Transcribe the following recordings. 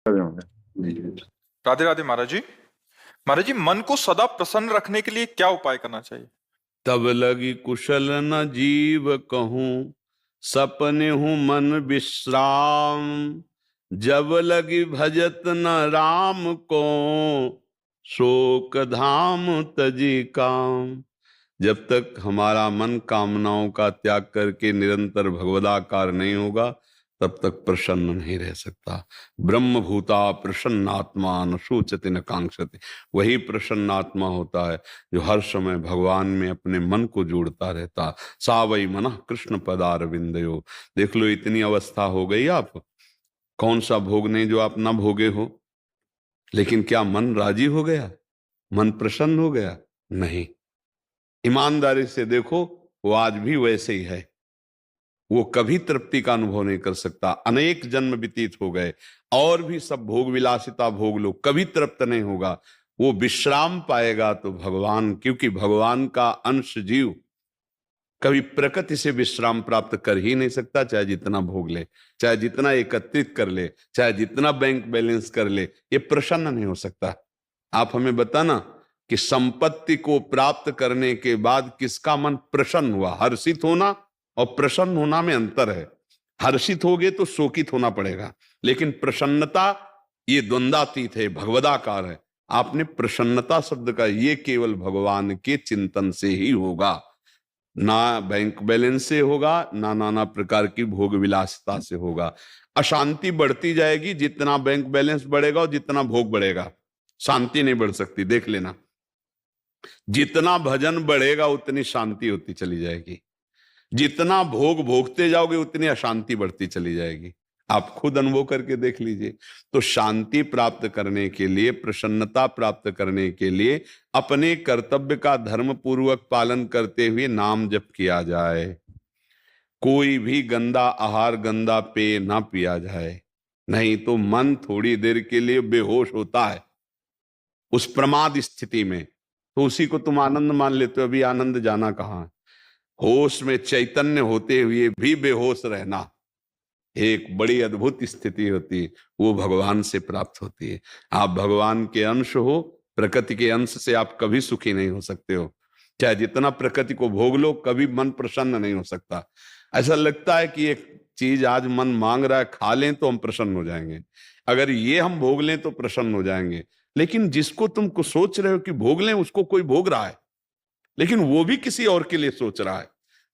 राधे राधे महाराज जी। महाराज जी, मन को सदा प्रसन्न रखने के लिए क्या उपाय करना चाहिए? तब लगी कुशल न जीव कहूँ, सपने हूँ मन विश्राम। जब लगी भजत न राम को, शोक धाम तजी काम। जब तक हमारा मन कामनाओं का त्याग करके निरंतर भगवदाकार नहीं होगा, तब तक प्रसन्न नहीं रह सकता। ब्रह्म भूता प्रसन्नात्मा न शोचति न कांक्षति। वही प्रसन्नात्मा होता है जो हर समय भगवान में अपने मन को जोड़ता रहता। सा वै मनः कृष्ण पदारविंदयो। देख लो, इतनी अवस्था हो गई आप, कौन सा भोग नहीं जो आप ना भोगे हो। लेकिन क्या मन राजी हो गया? मन प्रसन्न हो गया? नहीं। ईमानदारी से देखो, वो आज भी वैसे ही है। वो कभी तृप्ति का अनुभव नहीं कर सकता। अनेक जन्म व्यतीत हो गए और भी सब भोग विलासिता भोग लो, कभी तृप्त नहीं होगा। वो विश्राम पाएगा तो भगवान, क्योंकि भगवान का अंश जीव कभी प्रकृति से विश्राम प्राप्त कर ही नहीं सकता। चाहे जितना भोग ले, चाहे जितना एकत्रित कर ले, चाहे जितना बैंक बैलेंस कर ले, ये प्रसन्न नहीं हो सकता। आप हमें बताना कि संपत्ति को प्राप्त करने के बाद किसका मन प्रसन्न हुआ? हर्षित होना और प्रसन्न होना में अंतर है। हर्षित होगे तो शोकित होना पड़ेगा, लेकिन प्रसन्नता ये द्वंद्वातीत है, भगवदाकार है। आपने प्रसन्नता शब्द का, ये केवल भगवान के चिंतन से ही होगा, ना बैंक बैलेंस से होगा, ना नाना प्रकार की भोग विलासिता से होगा। अशांति बढ़ती जाएगी जितना बैंक बैलेंस बढ़ेगा और जितना भोग बढ़ेगा। शांति नहीं बढ़ सकती, देख लेना। जितना भजन बढ़ेगा उतनी शांति होती चली जाएगी, जितना भोग भोगते जाओगे उतनी अशांति बढ़ती चली जाएगी। आप खुद अनुभव करके देख लीजिए। तो शांति प्राप्त करने के लिए, प्रसन्नता प्राप्त करने के लिए अपने कर्तव्य का धर्म पूर्वक पालन करते हुए नाम जप किया जाए। कोई भी गंदा आहार, गंदा पेय ना पिया जाए, नहीं तो मन थोड़ी देर के लिए बेहोश होता है उस प्रमाद स्थिति में, तो उसी को तुम आनंद मान लेते हो। अभी आनंद जाना कहाँ? होश में चैतन्य होते हुए भी बेहोश रहना एक बड़ी अद्भुत स्थिति होती है, वो भगवान से प्राप्त होती है। आप भगवान के अंश हो, प्रकृति के अंश से आप कभी सुखी नहीं हो सकते हो। चाहे जितना प्रकृति को भोग लो, कभी मन प्रसन्न नहीं हो सकता। ऐसा लगता है कि एक चीज आज मन मांग रहा है, खा लें तो हम प्रसन्न हो जाएंगे, अगर ये हम भोग लें तो प्रसन्न हो जाएंगे। लेकिन जिसको तुमको सोच रहे हो कि भोग लें, उसको कोई भोग रहा है, लेकिन वो भी किसी और के लिए सोच रहा है।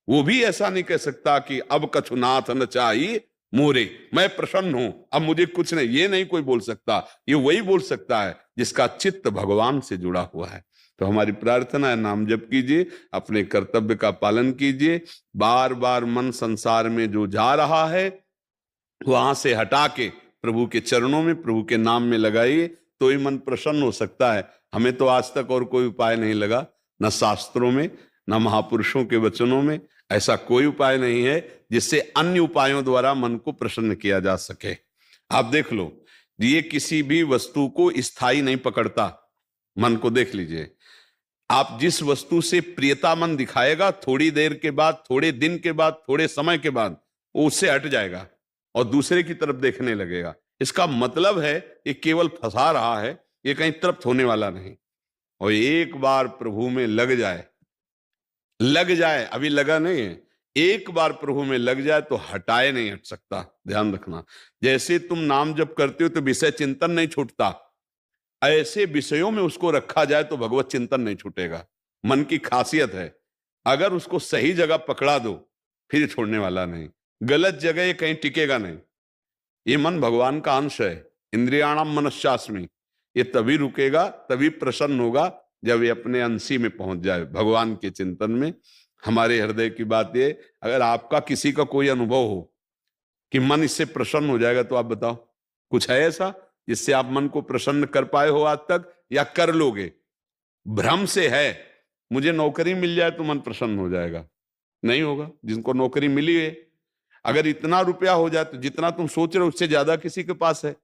वो भी ऐसा नहीं कह सकता कि अब कछुनाथ न चाहिए मोरे, मैं प्रसन्न हूं, अब मुझे कुछ नहीं, ये नहीं कोई बोल सकता। ये वही बोल सकता है जिसका चित्त भगवान से जुड़ा हुआ है। तो हमारी प्रार्थना है, नाम जप कीजिए, अपने कर्तव्य का पालन कीजिए। बार बार मन संसार में जो जा रहा है वहां से हटा के प्रभु के चरणों में, प्रभु के नाम में लगाइए, तो ही मन प्रसन्न हो सकता है। हमें तो आज तक और कोई उपाय नहीं लगा, न शास्त्रों में, न महापुरुषों के वचनों में। ऐसा कोई उपाय नहीं है जिससे अन्य उपायों द्वारा मन को प्रसन्न किया जा सके। आप देख लो, ये किसी भी वस्तु को स्थायी नहीं पकड़ता। मन को देख लीजिए, आप जिस वस्तु से प्रियता मन दिखाएगा, थोड़ी देर के बाद, थोड़े दिन के बाद, थोड़े समय के बाद वो उससे हट जाएगा और दूसरे की तरफ देखने लगेगा। इसका मतलब है ये केवल फंसा रहा है, ये कहीं तृप्त होने वाला नहीं। और एक बार प्रभु में लग जाए, अभी लगा नहीं है, एक बार प्रभु में लग जाए तो हटाए नहीं हट सकता। ध्यान रखना, जैसे तुम नाम जप करते हो तो विषय चिंतन नहीं छूटता, ऐसे विषयों में उसको रखा जाए तो भगवत चिंतन नहीं छूटेगा। मन की खासियत है, अगर उसको सही जगह पकड़ा दो फिर छोड़ने वाला नहीं, गलत जगह ये कहीं टिकेगा नहीं। ये मन भगवान का अंश है, इंद्रियाणाम मनश्चास्मि। ये तभी रुकेगा, तभी प्रसन्न होगा जब ये अपने अंशी में पहुंच जाए, भगवान के चिंतन में। हमारे हृदय की बात ये, अगर आपका किसी का कोई अनुभव हो कि मन इससे प्रसन्न हो जाएगा, तो आप बताओ, कुछ है ऐसा जिससे आप मन को प्रसन्न कर पाए हो आज तक, या कर लोगे? भ्रम से है, मुझे नौकरी मिल जाए तो मन प्रसन्न हो जाएगा, नहीं होगा। जिनको नौकरी मिली है, अगर इतना रुपया हो जाए तो जितना तुम सोच रहे हो उससे ज्यादा किसी के पास है,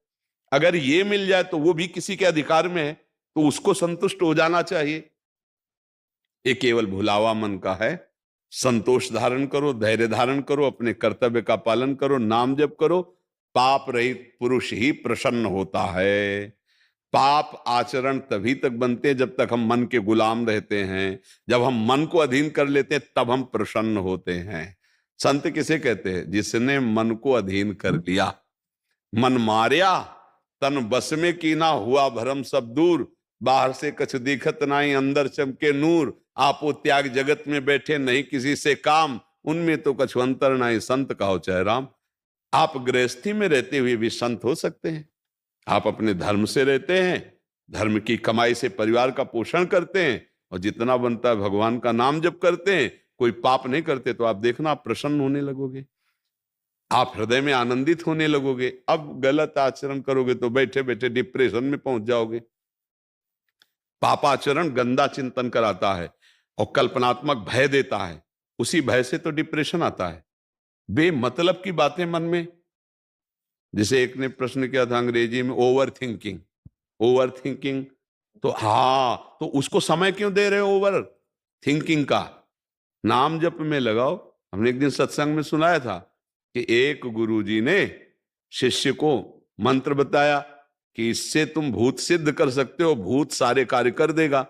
अगर ये मिल जाए तो वो भी किसी के अधिकार में है, तो उसको संतुष्ट हो जाना चाहिए। ये केवल भुलावा मन का है। संतोष धारण करो, धैर्य धारण करो, अपने कर्तव्य का पालन करो, नाम जप करो, पाप रहित पुरुष ही प्रसन्न होता है। पाप आचरण तभी तक बनते हैं जब तक हम मन के गुलाम रहते हैं। जब हम मन को अधीन कर लेते हैं तब हम प्रसन्न होते हैं। संत किसे कहते हैं? जिसने मन को अधीन कर लिया। मन मारिया तन बस में कीना, हुआ भरम सब दूर, बाहर से कछ दिखत नाई, अंदर चमके नूर, आपो त्याग जगत में बैठे नहीं किसी से काम, उनमें तो कछु अंतर नाई, संत कहो चाहे राम। आप गृहस्थी में रहते हुए भी संत हो सकते हैं। आप अपने धर्म से रहते हैं, धर्म की कमाई से परिवार का पोषण करते हैं, और जितना बनता है भगवान का नाम जप करते हैं, कोई पाप नहीं करते, तो आप देखना आप प्रसन्न होने लगोगे, आप हृदय में आनंदित होने लगोगे। अब गलत आचरण करोगे तो बैठे बैठे डिप्रेशन में पहुंच जाओगे। पापाचरण गंदा चिंतन कराता है और कल्पनात्मक भय देता है, उसी भय से तो डिप्रेशन आता है। बेमतलब की बातें मन में, जैसे एक ने प्रश्न किया था अंग्रेजी में, ओवर थिंकिंग। ओवर थिंकिंग तो हाँ, तो उसको समय क्यों दे रहे हो ओवर थिंकिंग का? नाम जप में लगाओ। हमने एक दिन सत्संग में सुनाया था कि एक गुरुजी ने शिष्य को मंत्र बताया कि इससे तुम भूत सिद्ध कर सकते हो, भूत सारे कार्य कर देगा।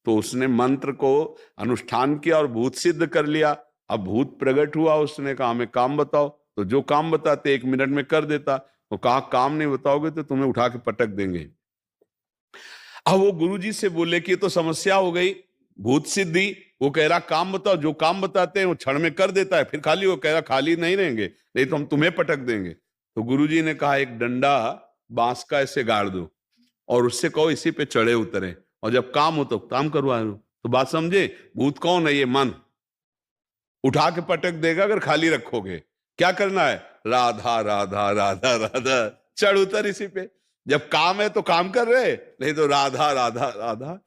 तो उसने मंत्र को अनुष्ठान किया और भूत सिद्ध कर लिया। अब भूत प्रकट हुआ, उसने कहा हमें काम बताओ, तो जो काम बताते 1 मिनट में कर देता। वो कहा काम नहीं बताओगे तो तुम्हें उठा के पटक देंगे। अब वो गुरुजी से बोले कि तो समस्या हो गई, भूत सिद्धि। वो कह रहा काम बताओ, जो काम बताते हैं वो क्षण में कर देता है, फिर खाली वो कह रहा खाली नहीं रहेंगे, नहीं तो हम तुम्हें पटक देंगे। तो गुरुजी ने कहा एक डंडा बांस का ऐसे गाड़ दो और उससे कहो इसी पे चढ़े उतरे, और जब काम हो तो काम करवा लो। तो बात समझे? भूत कौन है? ये मन उठा के पटक देगा अगर खाली रखोगे। क्या करना है? राधा राधा राधा राधा, चढ़ उतर इसी पे। जब काम है तो काम कर रहे, नहीं तो राधा राधा राधा।